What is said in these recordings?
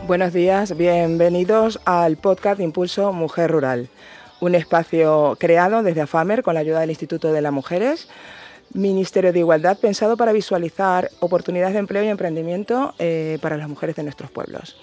Buenos días, bienvenidos al podcast Impulso Mujer Rural, un espacio creado desde AFAMER con la ayuda del Instituto de las Mujeres, Ministerio de Igualdad, pensado para visualizar oportunidades de empleo y emprendimiento para las mujeres de nuestros pueblos.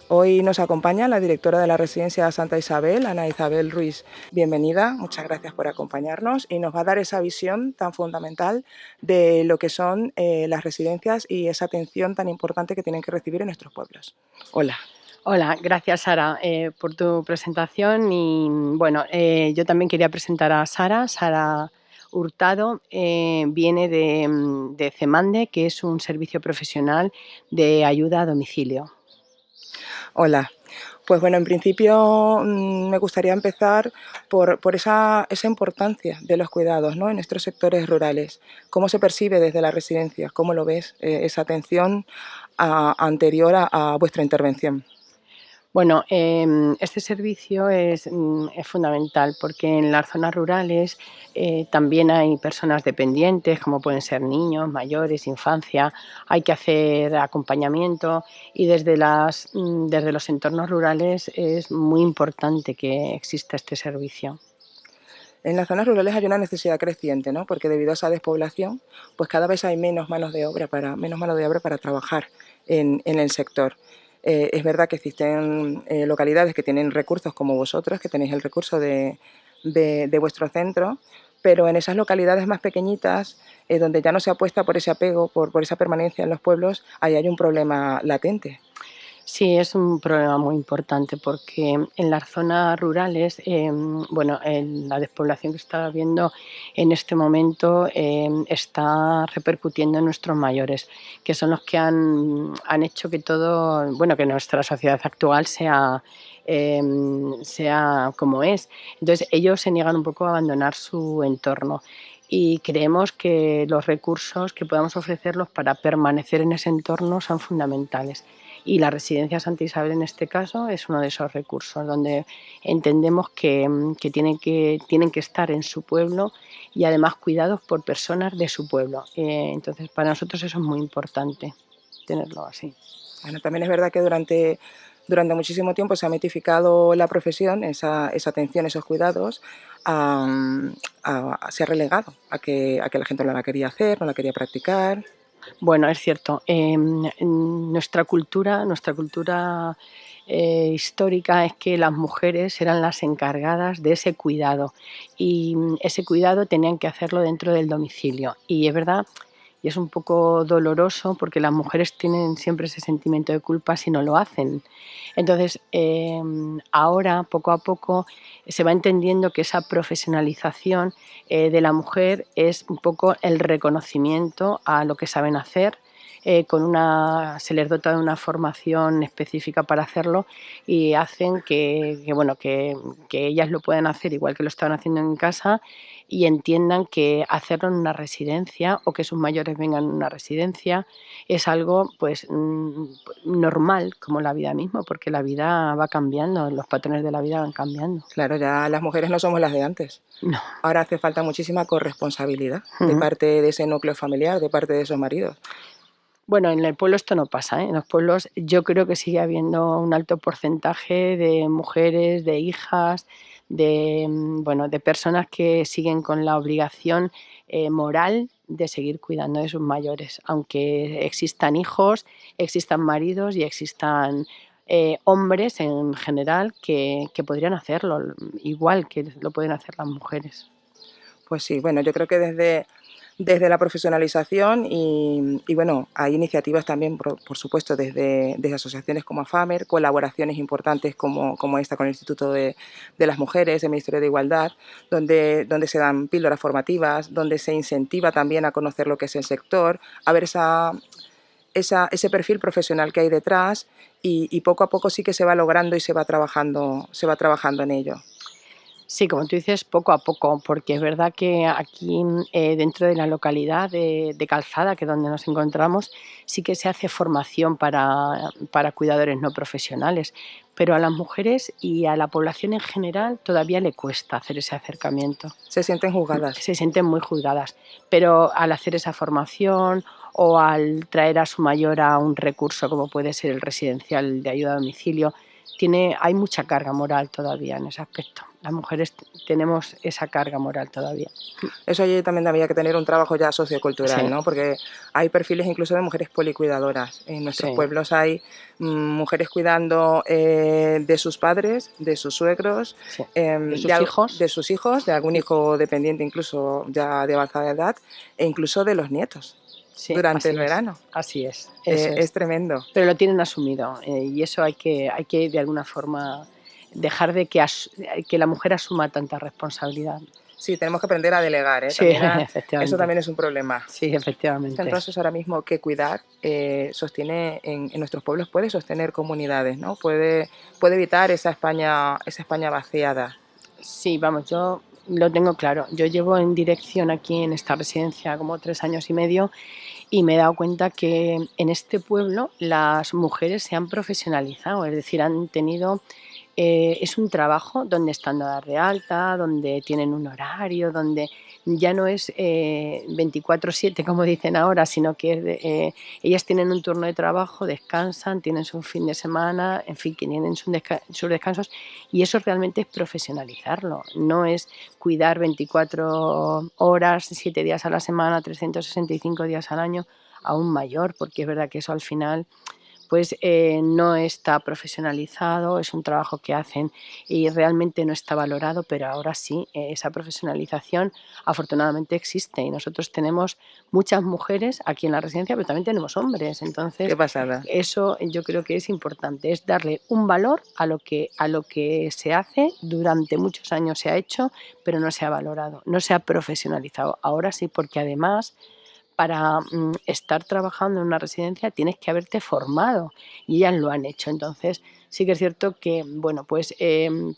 Hoy nos acompaña la directora de la Residencia Santa Isabel, Ana Isabel Ruiz. Bienvenida, muchas gracias por acompañarnos y nos va a dar esa visión tan fundamental de lo que son las residencias y esa atención tan importante que tienen que recibir en nuestros pueblos. Hola. Hola, gracias Sara por tu presentación y bueno, yo también quería presentar a Sara Hurtado, viene de CEMANDE, que es un servicio profesional de ayuda a domicilio. Hola. Pues bueno, en principio me gustaría empezar por esa importancia de los cuidados, ¿no?, en nuestros sectores rurales. ¿Cómo se percibe desde las residencias? ¿Cómo lo ves, esa atención anterior a vuestra intervención? Bueno, este servicio es fundamental porque en las zonas rurales también hay personas dependientes, como pueden ser niños, mayores, infancia. Hay que hacer acompañamiento y desde los entornos rurales es muy importante que exista este servicio. En las zonas rurales hay una necesidad creciente, ¿no?, porque debido a esa despoblación, pues cada vez hay menos mano de obra para trabajar en el sector. Es verdad que existen localidades que tienen recursos como vosotros, que tenéis el recurso de vuestro centro, pero en esas localidades más pequeñitas, donde ya no se apuesta por ese apego, por esa permanencia en los pueblos, ahí hay un problema latente. Sí, es un problema muy importante porque en las zonas rurales, la despoblación que está habiendo en este momento está repercutiendo en nuestros mayores, que son los que han hecho que que nuestra sociedad actual sea como es. Entonces, ellos se niegan un poco a abandonar su entorno. Y creemos que los recursos que podamos ofrecerlos para permanecer en ese entorno son fundamentales. Y la Residencia Santa Isabel, en este caso, es uno de esos recursos donde entendemos que tienen que estar en su pueblo y además cuidados por personas de su pueblo. Entonces, para nosotros eso es muy importante, tenerlo así. Bueno, también es verdad que durante muchísimo tiempo se ha mitificado la profesión, esa atención, esos cuidados, se ha relegado a que la gente no la quería hacer, no la quería practicar. Bueno, es cierto. Nuestra cultura histórica es que las mujeres eran las encargadas de ese cuidado y ese cuidado tenían que hacerlo dentro del domicilio. Y es verdad, y es un poco doloroso porque las mujeres tienen siempre ese sentimiento de culpa si no lo hacen. Entonces, ahora, poco a poco, se va entendiendo que esa profesionalización de la mujer es un poco el reconocimiento a lo que saben hacer. Se les dota de una formación específica para hacerlo y hacen que ellas lo puedan hacer igual que lo estaban haciendo en casa y entiendan que hacerlo en una residencia o que sus mayores vengan en una residencia es algo pues normal, como la vida misma, porque la vida va cambiando, los patrones de la vida van cambiando. Claro, ya las mujeres no somos las de antes. No. Ahora hace falta muchísima corresponsabilidad de Ujú. parte de ese núcleo familiar, de parte de esos maridos. Bueno, en el pueblo esto no pasa, ¿eh? En los pueblos yo creo que sigue habiendo un alto porcentaje de mujeres, de hijas, de personas que siguen con la obligación moral de seguir cuidando de sus mayores, aunque existan hijos, existan maridos y existan hombres en general que podrían hacerlo, igual que lo pueden hacer las mujeres. Pues sí, bueno, yo creo que desde la profesionalización y bueno, hay iniciativas también, por supuesto, desde asociaciones como AFAMER, colaboraciones importantes como esta con el Instituto de las Mujeres, el Ministerio de Igualdad, donde se dan píldoras formativas, donde se incentiva también a conocer lo que es el sector, a ver ese perfil profesional que hay detrás y poco a poco sí que se va logrando y se va trabajando en ello. Sí, como tú dices, poco a poco, porque es verdad que aquí dentro de la localidad de Calzada, que es donde nos encontramos, sí que se hace formación para cuidadores no profesionales, pero a las mujeres y a la población en general todavía le cuesta hacer ese acercamiento. Se sienten juzgadas. Se sienten muy juzgadas, pero al hacer esa formación o al traer a su mayor a un recurso como puede ser el residencial de ayuda a domicilio, hay mucha carga moral todavía en ese aspecto. Las mujeres tenemos esa carga moral todavía. Eso allí también había que tener un trabajo ya sociocultural, Sí. ¿no? Porque hay perfiles incluso de mujeres policuidadoras. En nuestros Sí. pueblos hay mujeres cuidando de sus padres, de sus suegros, Sí. De sus hijos. De sus hijos, de algún hijo dependiente incluso ya de avanzada edad, e incluso de los nietos. Sí, Durante el verano. Así es, eso Es tremendo. Pero lo tienen asumido y eso hay que de alguna forma dejar de que la mujer asuma tanta responsabilidad. Sí, tenemos que aprender a delegar, ¿eh? Sí, efectivamente. Eso también es un problema. Sí, efectivamente. Entonces, ahora mismo que cuidar sostiene en nuestros pueblos, puede sostener comunidades, ¿no? Puede evitar esa España vaciada. Sí, vamos, yo lo tengo claro. Yo llevo en dirección aquí en esta residencia como 3 años y medio y me he dado cuenta que en este pueblo las mujeres se han profesionalizado, es decir, han tenido es un trabajo donde están dadas de alta, donde tienen un horario, donde ya no es 24/7 como dicen ahora, sino que ellas tienen un turno de trabajo, descansan, tienen su fin de semana, en fin, que tienen sus descansos y eso realmente es profesionalizarlo, no es cuidar 24 horas, 7 días a la semana, 365 días al año a un mayor, porque es verdad que eso al final pues no está profesionalizado, es un trabajo que hacen y realmente no está valorado, pero ahora sí, esa profesionalización afortunadamente existe y nosotros tenemos muchas mujeres aquí en la residencia, pero también tenemos hombres, entonces Qué pasada. eso yo creo que es importante, es darle un valor a lo que se hace, durante muchos años se ha hecho, pero no se ha valorado, no se ha profesionalizado. Ahora sí, porque además para estar trabajando en una residencia tienes que haberte formado y ellas lo han hecho. Entonces sí que es cierto que, bueno, pues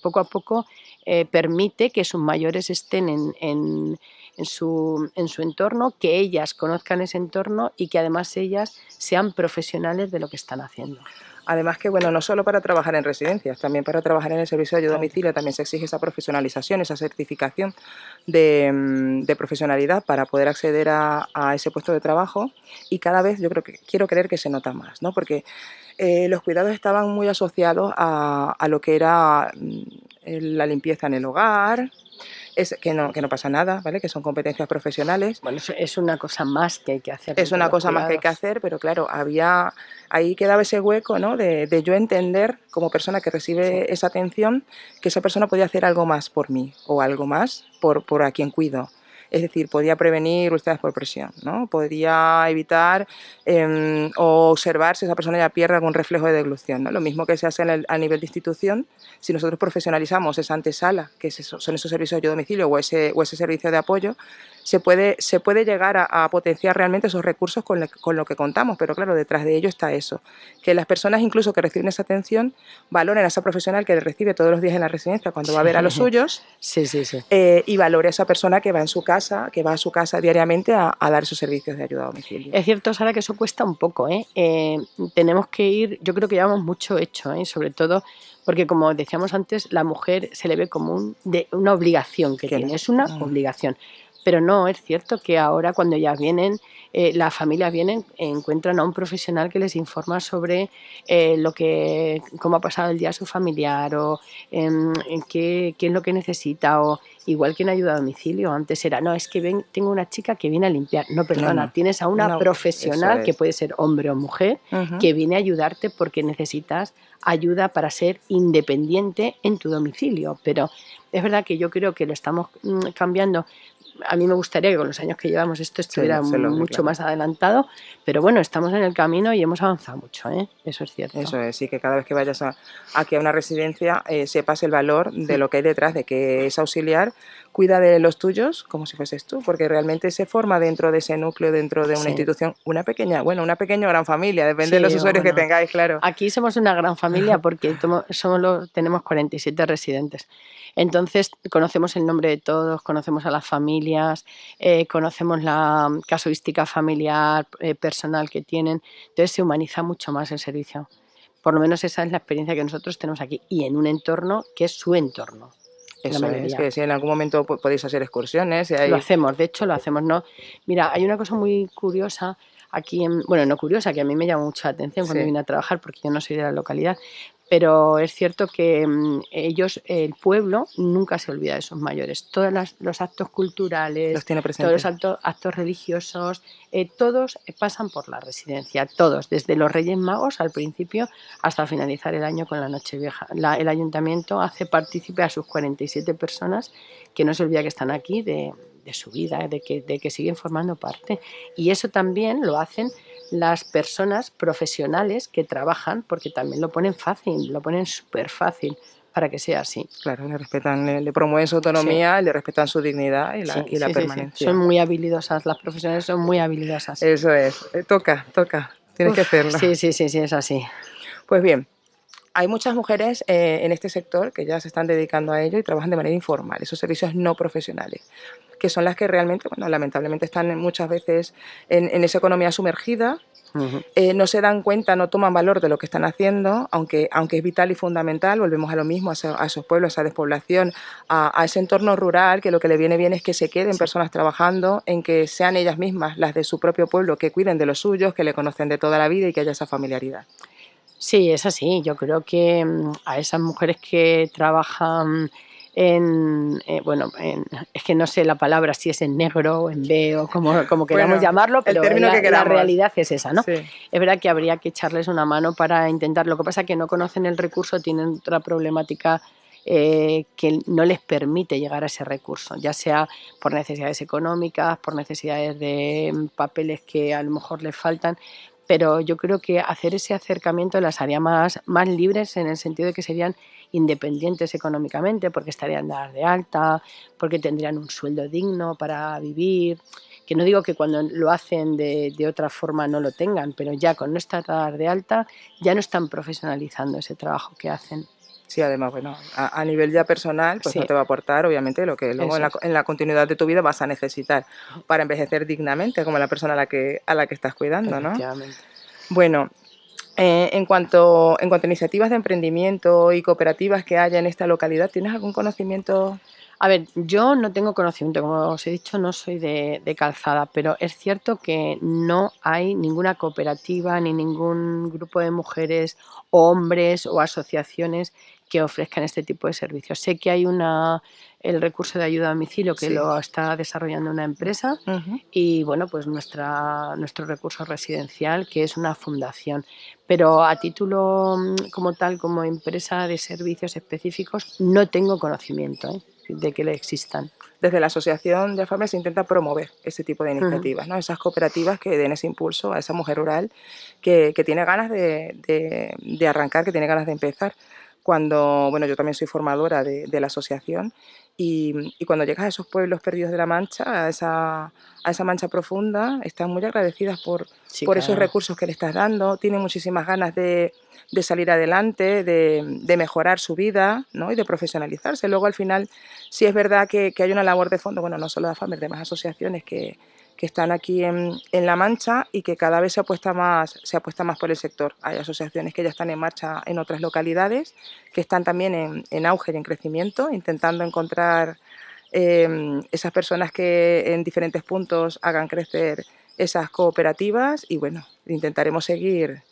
poco a poco permite que sus mayores estén en su entorno, que ellas conozcan ese entorno y que además ellas sean profesionales de lo que están haciendo. Además que, bueno, no solo para trabajar en residencias, también para trabajar en el servicio de ayuda a domicilio también se exige esa profesionalización, esa certificación de profesionalidad para poder acceder a ese puesto de trabajo y cada vez quiero creer que se nota más, ¿no? Porque los cuidados estaban muy asociados a lo que era la limpieza en el hogar, que no pasa nada, ¿vale? Que son competencias profesionales. Bueno, es una cosa más que hay que hacer. Es una cosa más que hay que hacer, pero claro, ahí quedaba ese hueco, ¿no? De yo entender, como persona que recibe esa atención, que esa persona podía hacer algo más por mí o algo más por a quien cuido. Es decir, podía prevenir úlceras por presión, ¿no? Podría evitar o observar si esa persona ya pierde algún reflejo de deglución, ¿no? Lo mismo que se hace a nivel de institución, si nosotros profesionalizamos esa antesala, que son esos servicios de domicilio o ese servicio de apoyo, se puede llegar a potenciar realmente esos recursos con lo que contamos, pero claro, detrás de ello está eso, que las personas incluso que reciben esa atención valoren a esa profesional que recibe todos los días en la residencia cuando va a ver a los suyos y valore a esa persona que va a su casa diariamente a dar esos servicios de ayuda a domicilio. Es cierto, Sara, que eso cuesta un poco, ¿eh? Tenemos que ir, yo creo que llevamos mucho hecho, sobre todo porque, como decíamos antes, la mujer se le ve como una obligación que tiene, es una obligación. Pero no, es cierto que ahora cuando ya vienen, las familias vienen, encuentran a un profesional que les informa sobre cómo ha pasado el día su familiar o qué es lo que necesita, o igual que en ayuda a domicilio. Antes era, no, es que tengo una chica que viene a limpiar. No, perdona, tienes a una profesional, que puede ser hombre o mujer, que viene a ayudarte porque necesitas ayuda para ser independiente en tu domicilio. Pero es verdad que yo creo que lo estamos cambiando. A mí me gustaría que con los años que llevamos esto estuviera mucho más adelantado, pero bueno, estamos en el camino y hemos avanzado mucho, eso es cierto. Eso es, sí, que cada vez que vayas aquí a una residencia sepas el valor de lo que hay detrás, de que es auxiliar cuida de los tuyos como si fueses tú, porque realmente se forma dentro de ese núcleo, dentro de una Sí. institución, una pequeña o gran familia, depende de los Sí, usuarios que bueno, tengáis, claro. aquí somos una gran familia porque tenemos 47 residentes. Entonces, conocemos el nombre de todos, conocemos a las familias, conocemos la casuística familiar, personal que tienen. Entonces, se humaniza mucho más el servicio. Por lo menos esa es la experiencia que nosotros tenemos aquí y en un entorno que es su entorno, la Eso es, mayoría. que si en algún momento podéis hacer excursiones, y Lo hay... hacemos, de hecho lo hacemos, ¿no? Mira, hay una cosa muy curiosa aquí, bueno, no curiosa, que a mí me llama mucho la atención cuando Sí. vine a trabajar, porque yo no soy de la localidad, pero es cierto que ellos, el pueblo, nunca se olvida de sus mayores. Todos los actos culturales, Los tiene todos los presentes. actos religiosos, todos pasan por la residencia, todos, desde los Reyes Magos al principio hasta finalizar el año con la Nochevieja. El ayuntamiento hace partícipe a sus 47 personas que no se olvida que están aquí de su vida, de que siguen formando parte. Y eso también lo hacen las personas profesionales que trabajan, porque también lo ponen fácil, lo ponen súper fácil para que sea así. Claro, le respetan, le promueven su Sí, autonomía, le respetan su dignidad y sí, la sí, sí, sí. permanencia. Son muy habilidosas, las profesionales son muy habilidosas. Eso es, toca, tienes que hacerlo. Sí, sí, sí, sí, es así. Pues bien, hay muchas mujeres en este sector que ya se están dedicando a ello y trabajan de manera informal, esos servicios no profesionales, que son las que realmente, bueno, lamentablemente están muchas veces en esa economía sumergida. No se dan cuenta, no toman valor de lo que están haciendo, aunque es vital y fundamental, volvemos a lo mismo, a esos pueblos, a esa despoblación, a ese entorno rural, que lo que le viene bien es que se queden personas trabajando, en que sean ellas mismas, las de su propio pueblo, que cuiden de los suyos, que le conocen de toda la vida y que haya esa familiaridad. Sí, es así. Yo creo que a esas mujeres que trabajan es que no sé la palabra, si es en negro o en B o como queramos Bueno, llamarlo, el pero término que la queramos. realidad es esa, ¿no? Sí. Es verdad que habría que echarles una mano para intentar. Lo que pasa es que no conocen el recurso, tienen otra problemática que no les permite llegar a ese recurso, ya sea por necesidades económicas, por necesidades de papeles que a lo mejor les faltan, pero yo creo que hacer ese acercamiento las haría más libres en el sentido de que serían independientes económicamente, porque estarían dadas de alta, porque tendrían un sueldo digno para vivir, que no digo que cuando lo hacen de otra forma no lo tengan, pero ya con no estar dadas de alta ya no están profesionalizando ese trabajo que hacen. Sí, además, bueno, a nivel ya personal, pues no Sí, te va a aportar, obviamente, lo que luego eso es. en la continuidad de tu vida vas a necesitar para envejecer dignamente, como la persona a la que estás cuidando, ¿no? Efectivamente. Bueno, en cuanto a iniciativas de emprendimiento y cooperativas que haya en esta localidad, ¿tienes algún conocimiento? A ver, yo no tengo conocimiento, como os he dicho, no soy de calzada, pero es cierto que no hay ninguna cooperativa ni ningún grupo de mujeres o hombres o asociaciones que ofrezcan este tipo de servicios. Sé que hay el recurso de ayuda a domicilio que Sí. lo está desarrollando una empresa Ujú. y, bueno, pues nuestro recurso residencial, que es una fundación. Pero a título como tal, como empresa de servicios específicos, no tengo conocimiento, de que existan. Desde la Asociación de AFAME se intenta promover ese tipo de Ujú. iniciativas, ¿no? Esas cooperativas que den ese impulso a esa mujer rural que tiene ganas de arrancar, que tiene ganas de empezar. Cuando, bueno, yo también soy formadora de la asociación y cuando llegas a esos pueblos perdidos de la Mancha, a esa Mancha profunda, están muy agradecidas Sí, por esos claro. recursos que le estás dando, tienen muchísimas ganas de salir adelante, de mejorar su vida, ¿no? Y de profesionalizarse. Luego, al final, sí es verdad que hay una labor de fondo, bueno, no solo de AFAMER, de más asociaciones que están aquí en La Mancha y que cada vez se apuesta más por el sector. Hay asociaciones que ya están en marcha en otras localidades, que están también en auge y en crecimiento, intentando encontrar esas personas que en diferentes puntos hagan crecer esas cooperativas y bueno, intentaremos seguir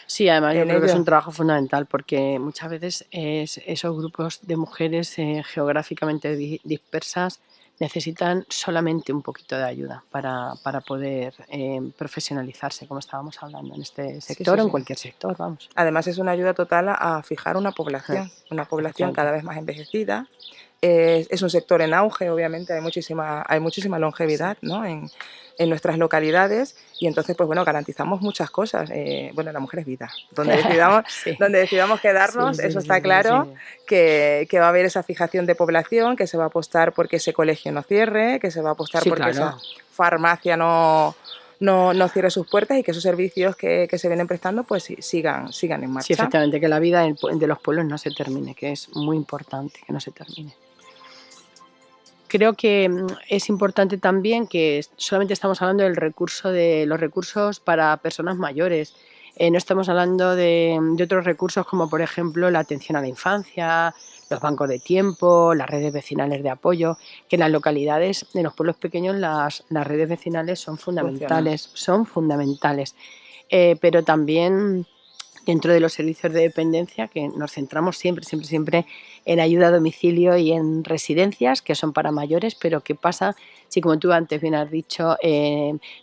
Sí, además yo en creo que es ello. un trabajo fundamental porque muchas veces esos grupos de mujeres geográficamente dispersas necesitan solamente un poquito de ayuda para poder profesionalizarse, como estábamos hablando, en este Sí, sector sí, o en sí. cualquier sector, vamos. Además es una ayuda total a fijar una población cada Efectivamente. vez más envejecida, Es un sector en auge, obviamente, hay muchísima longevidad, ¿no? En nuestras localidades y entonces, pues bueno, garantizamos muchas cosas. Bueno, la mujer es vida. Sí, Donde decidamos sí, quedarnos, sí, eso sí, está sí, claro, sí. que va a haber esa fijación de población, que se va a apostar porque ese colegio no cierre, que se va a apostar Sí, porque esa claro. farmacia no cierre sus puertas y que esos servicios que se vienen prestando pues sigan en Sí, marcha. efectivamente, que la vida de los pueblos no se termine, que es muy importante que no se termine. Creo que es importante también que solamente estamos hablando de los recursos para personas mayores. No estamos hablando de otros recursos como, por ejemplo, la atención a la infancia, los bancos de tiempo, las redes vecinales de apoyo, que en las localidades, en los pueblos pequeños, las redes vecinales Funciona. son fundamentales. Pero también dentro de los servicios de dependencia, que nos centramos siempre en ayuda a domicilio y en residencias, que son para mayores, pero ¿qué pasa si, como tú antes bien has dicho,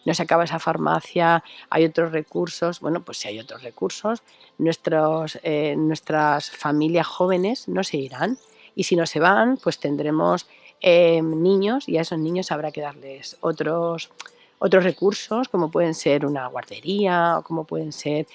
no se acaba esa farmacia, hay otros recursos? Bueno, pues si hay otros recursos, nuestras familias jóvenes no se irán, y si no se van, pues tendremos niños, y a esos niños habrá que darles otros recursos, como pueden ser una guardería o como pueden ser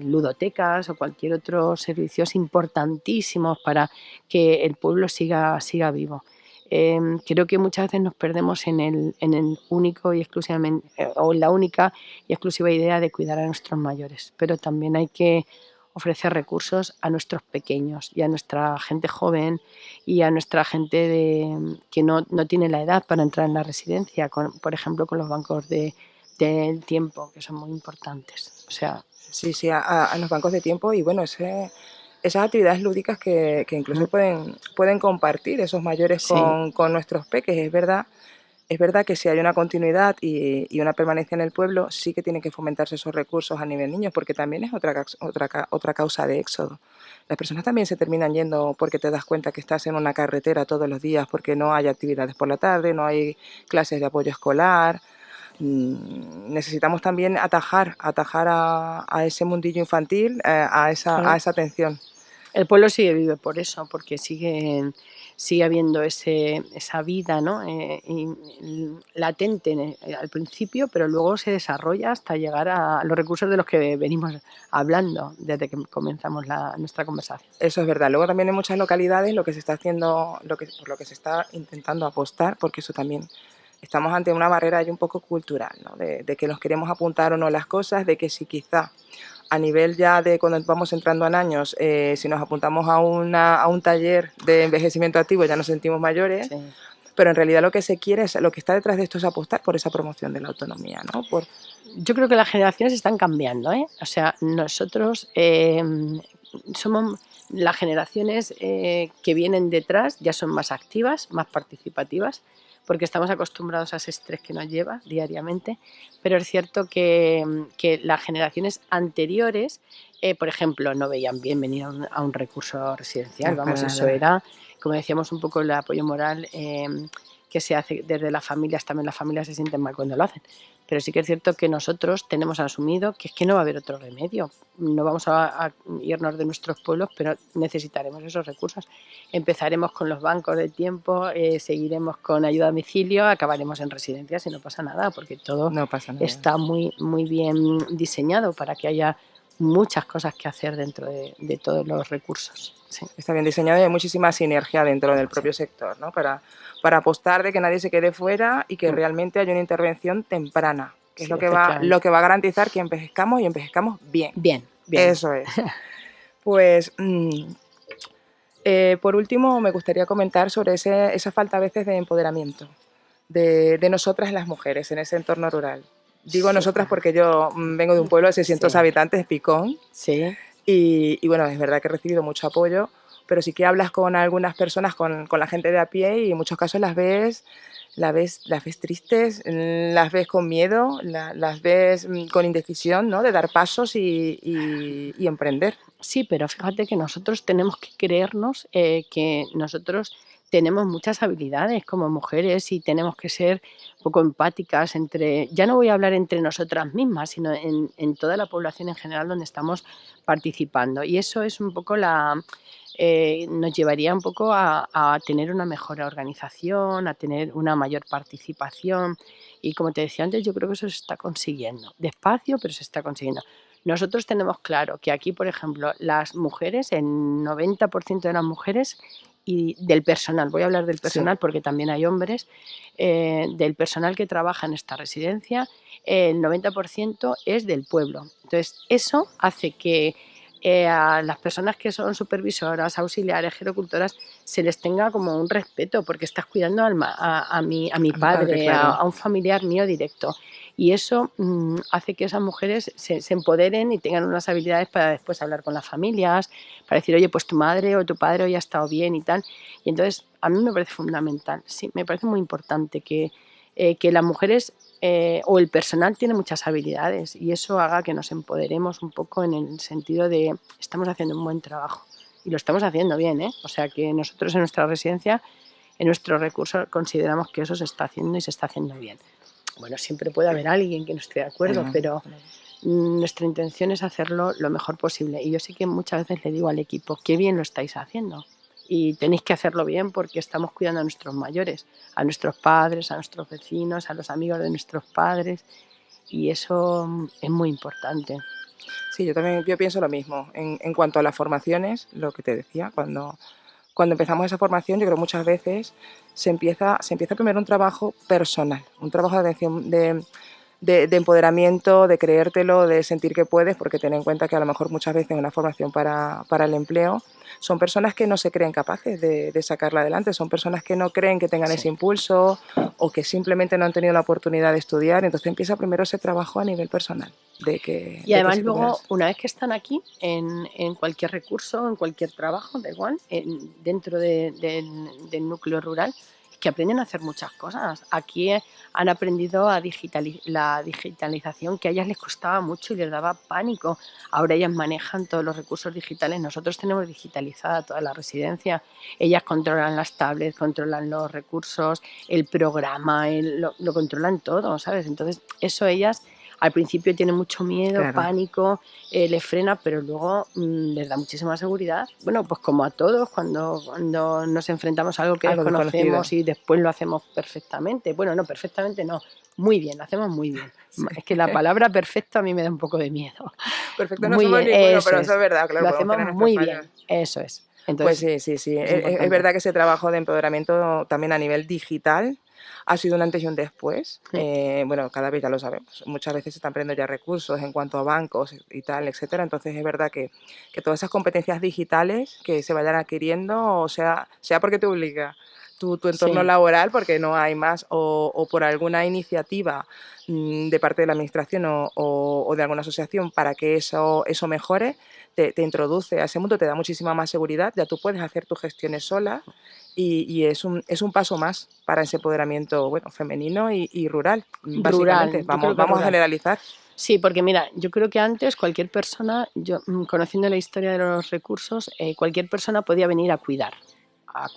ludotecas o cualquier otro servicios importantísimos para que el pueblo siga vivo. Creo que muchas veces nos perdemos en el único y exclusivamente, o en la única y exclusiva idea de cuidar a nuestros mayores, pero también hay que ofrecer recursos a nuestros pequeños y a nuestra gente joven y a nuestra gente que no tiene la edad para entrar en la residencia, por ejemplo, con los bancos del tiempo, que son muy importantes. O sea, Sí, a los bancos de tiempo y bueno, esas actividades lúdicas que incluso pueden compartir esos mayores sí, con nuestros peques. Es verdad que si hay una continuidad y una permanencia en el pueblo, sí que tienen que fomentarse esos recursos a nivel niños, porque también es otra causa de éxodo. Las personas también se terminan yendo porque te das cuenta que estás en una carretera todos los días, porque no hay actividades por la tarde, no hay clases de apoyo escolar. Necesitamos también atajar a ese mundillo infantil, a claro. esa atención. El pueblo sigue vivo por eso, porque sigue habiendo esa vida, ¿no? Latente al principio, pero luego se desarrolla hasta llegar a los recursos de los que venimos hablando desde que comenzamos nuestra conversación. Eso es verdad. Luego también en muchas localidades lo que se está haciendo, por lo que se está intentando apostar, porque eso también estamos ante una barrera ya un poco cultural, ¿no? De que nos queremos apuntar o no las cosas, de que si quizá a nivel ya de cuando vamos entrando en años, si nos apuntamos a un taller de envejecimiento activo ya nos sentimos mayores, Sí. pero en realidad lo que se quiere es, lo que está detrás de esto es apostar por esa promoción de la autonomía, ¿no? Yo creo que las generaciones están cambiando, ¿eh? O sea, nosotros somos las generaciones que vienen detrás, ya son más activas, más participativas, porque estamos acostumbrados a ese estrés que nos lleva diariamente, pero es cierto que las generaciones anteriores, por ejemplo, no veían bien venir a un recurso residencial, No, vamos, para eso nada. era, como decíamos, un poco el apoyo moral que se hace desde las familias, también las familias se sienten mal cuando lo hacen. Pero sí que es cierto que nosotros tenemos asumido que es que no va a haber otro remedio. No vamos a irnos de nuestros pueblos, pero necesitaremos esos recursos. Empezaremos con los bancos de tiempo, seguiremos con ayuda a domicilio, acabaremos en residencias y no pasa nada, porque todo No pasa nada. está muy bien diseñado para que haya muchas cosas que hacer dentro de todos los recursos. Sí, Está bien diseñado y hay muchísima sinergia dentro del sí, propio sector, ¿no? Para apostar de que nadie se quede fuera y que realmente haya una intervención temprana, que es sí, lo efectivamente. que va a garantizar que envejezcamos y envejezcamos bien. Bien, bien. Eso es. Pues, por último, me gustaría comentar sobre esa falta a veces de empoderamiento de nosotras las mujeres en ese entorno rural. Digo Sí, nosotras porque yo vengo de un pueblo de 600 sí, habitantes, Picón, sí. y bueno, es verdad que he recibido mucho apoyo, pero sí que hablas con algunas personas, con la gente de a pie y en muchos casos las ves tristes, las ves con miedo, las ves con indecisión, ¿no? De dar pasos y emprender. Sí, pero fíjate que nosotros tenemos que creernos que nosotros tenemos muchas habilidades como mujeres y tenemos que ser un poco empáticas ya no voy a hablar entre nosotras mismas, sino en toda la población en general donde estamos participando. Y eso es un poco nos llevaría un poco a tener una mejor organización, a tener una mayor participación y como te decía antes, yo creo que eso se está consiguiendo, despacio, pero se está consiguiendo. Nosotros tenemos claro que aquí, por ejemplo, las mujeres, el 90% de las mujeres y del personal, voy a hablar del personal porque también hay hombres, del personal que trabaja en esta residencia, el 90% es del pueblo. Entonces, eso hace que a las personas que son supervisoras, auxiliares, gerocultoras, se les tenga como un respeto, porque estás cuidando a mi padre, claro. a un familiar mío directo. Y eso hace que esas mujeres se empoderen y tengan unas habilidades para después hablar con las familias, para decir, oye, pues tu madre o tu padre hoy ha estado bien y tal. Y entonces, a mí me parece fundamental, sí, me parece muy importante que las mujeres o el personal tiene muchas habilidades y eso haga que nos empoderemos un poco en el sentido de estamos haciendo un buen trabajo y lo estamos haciendo bien, ¿eh? O sea que nosotros en nuestra residencia, en nuestro recurso, consideramos que eso se está haciendo y se está haciendo bien. Bueno, siempre puede haber alguien que no esté de acuerdo, pero nuestra intención es hacerlo lo mejor posible y yo sé que muchas veces le digo al equipo, qué bien lo estáis haciendo. Y tenéis que hacerlo bien porque estamos cuidando a nuestros mayores, a nuestros padres, a nuestros vecinos, a los amigos de nuestros padres y eso es muy importante. Sí, yo pienso lo mismo. En cuanto a las formaciones, lo que te decía, cuando empezamos esa formación, yo creo que muchas veces se empieza primero un trabajo personal, un trabajo de atención, de empoderamiento, de creértelo, de sentir que puedes, porque ten en cuenta que a lo mejor muchas veces en una formación para el empleo son personas que no se creen capaces de sacarla adelante, son personas que no creen que tengan ese impulso o que simplemente no han tenido la oportunidad de estudiar, entonces empieza primero ese trabajo a nivel personal. Y además luego, una vez que están aquí, en cualquier recurso, en cualquier trabajo, da igual, dentro del núcleo rural, es que aprenden a hacer muchas cosas. Aquí han aprendido a la digitalización que a ellas les costaba mucho y les daba pánico. Ahora ellas manejan todos los recursos digitales. Nosotros tenemos digitalizada toda la residencia. Ellas controlan las tablets, controlan los recursos, el programa, lo controlan todo, ¿sabes? Entonces, eso ellas al principio tienen mucho miedo, pánico, les frena, pero luego les da muchísima seguridad. Bueno, pues como a todos, cuando nos enfrentamos a algo que desconocemos y después lo hacemos perfectamente. Bueno, no, perfectamente no, muy bien, lo hacemos muy bien. Sí. Es que la palabra perfecto a mí me da un poco de miedo. Perfecto no somos ninguno, pero eso es verdad, claro. Lo hacemos muy bien, eso es. Entonces, pues sí. Es verdad que ese trabajo de empoderamiento también a nivel digital ha sido un antes y un después. Bueno, cada vez ya lo sabemos. Muchas veces se están perdiendo ya recursos en cuanto a bancos y tal, etcétera. Entonces es verdad que todas esas competencias digitales que se vayan adquiriendo, o sea porque te obliga tu entorno laboral, porque no hay más, o por alguna iniciativa de parte de la administración o de alguna asociación para que eso mejore, te introduce a ese mundo, te da muchísima más seguridad, ya tú puedes hacer tus gestiones sola y es un paso más para ese empoderamiento femenino y rural, básicamente. Vamos a generalizar. Sí, porque mira, yo creo que antes cualquier persona, conociendo la historia de los recursos, cualquier persona podía venir a cuidar, a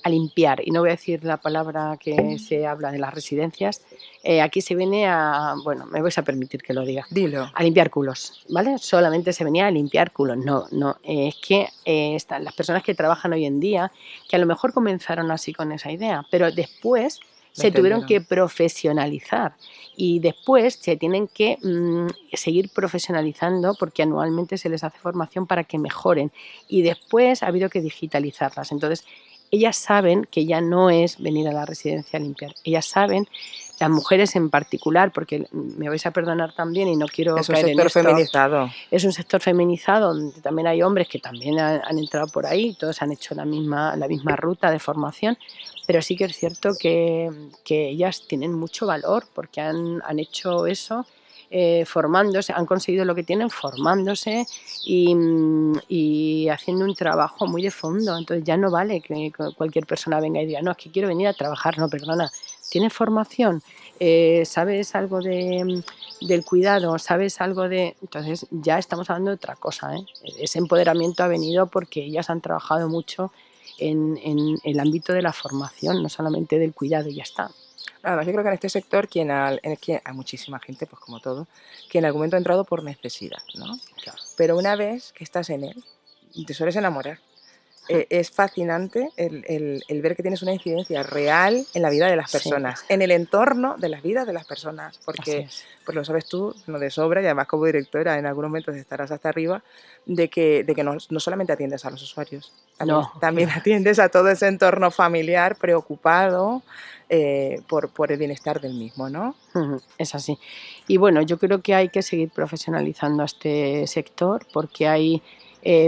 limpiar. Y no voy a decir la palabra que se habla de las residencias. Aquí se viene bueno, me vais a permitir que lo diga. Dilo. A limpiar culos, ¿vale? Solamente se venía a limpiar culos. No, es que están las personas que trabajan hoy en día, que a lo mejor comenzaron así con esa idea, pero después se tuvieron que profesionalizar y después se tienen que seguir profesionalizando porque anualmente se les hace formación para que mejoren y después ha habido que digitalizarlas. Entonces, ellas saben que ya no es venir a la residencia a limpiar, ellas saben, las mujeres en particular, porque me vais a perdonar también y no quiero caer en esto. Es un sector feminizado. Es un sector feminizado donde también hay hombres que también han entrado por ahí, todos han hecho la misma ruta de formación, pero sí que es cierto que ellas tienen mucho valor porque han hecho eso formándose, han conseguido lo que tienen formándose y haciendo un trabajo muy de fondo. Entonces ya no vale que cualquier persona venga y diga, no, es que quiero venir a trabajar, no, perdona, ¿tienes formación? ¿Sabes algo del cuidado? ¿Sabes algo de...? Entonces ya estamos hablando de otra cosa, ¿eh? Ese empoderamiento ha venido porque ellas han trabajado mucho en el ámbito de la formación, no solamente del cuidado y ya está. Además, yo creo que en este sector hay muchísima gente, pues como todo, que en algún momento ha entrado por necesidad, ¿no? Claro. Pero una vez que estás en él, te sueles enamorar. es fascinante el ver que tienes una incidencia real en la vida de las Sí, personas, en el entorno de las vidas de las personas, así porque es. pues lo sabes tú, no de sobra, y además como directora en algunos momentos estarás hasta arriba, de que no solamente atiendes a los usuarios, también, No, que también va. atiendes a todo ese entorno familiar preocupado por el bienestar del mismo, ¿no? Es así. Y bueno, yo creo que hay que seguir profesionalizando a este sector porque hay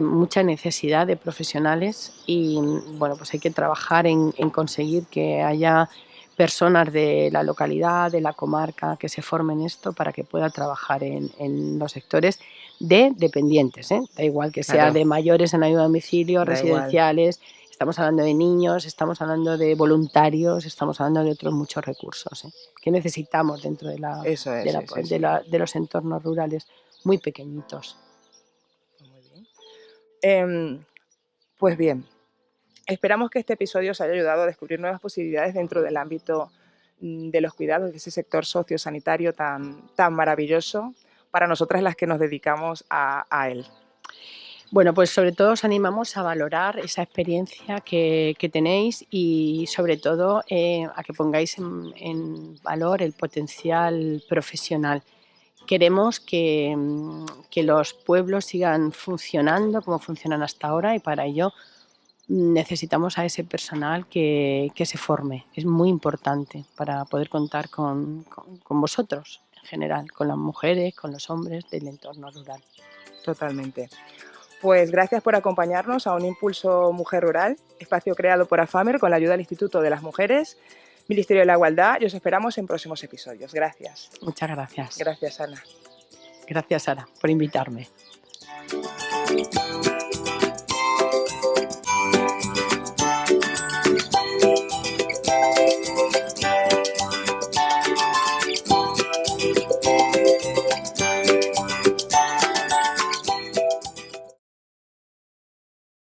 mucha necesidad de profesionales y bueno, pues hay que trabajar en conseguir que haya personas de la localidad, de la comarca, que se formen esto para que pueda trabajar en los sectores de dependientes, ¿eh? Da igual que sea Claro, de mayores en ayuda a domicilio, da igual. residenciales, estamos hablando de niños, estamos hablando de voluntarios, estamos hablando de otros muchos recursos, ¿eh? Que necesitamos dentro de, la, Eso de, es, la, es de, eso. la, de los entornos rurales muy pequeñitos. Pues muy bien. Pues bien, esperamos que este episodio os haya ayudado a descubrir nuevas posibilidades dentro del ámbito de los cuidados, de ese sector sociosanitario tan maravilloso para nosotras las que nos dedicamos a él. Bueno, pues sobre todo os animamos a valorar esa experiencia que tenéis y sobre todo a que pongáis en valor el potencial profesional. Queremos que los pueblos sigan funcionando como funcionan hasta ahora y para ello necesitamos a ese personal que se forme. Es muy importante para poder contar con vosotros en general, con las mujeres, con los hombres del entorno rural. Totalmente. Pues gracias por acompañarnos a un Impulso Mujer Rural, espacio creado por AFAMER con la ayuda del Instituto de las Mujeres, Ministerio de la Igualdad, y os esperamos en próximos episodios. Gracias. Muchas gracias. Gracias, Ana. Gracias, Sara, por invitarme.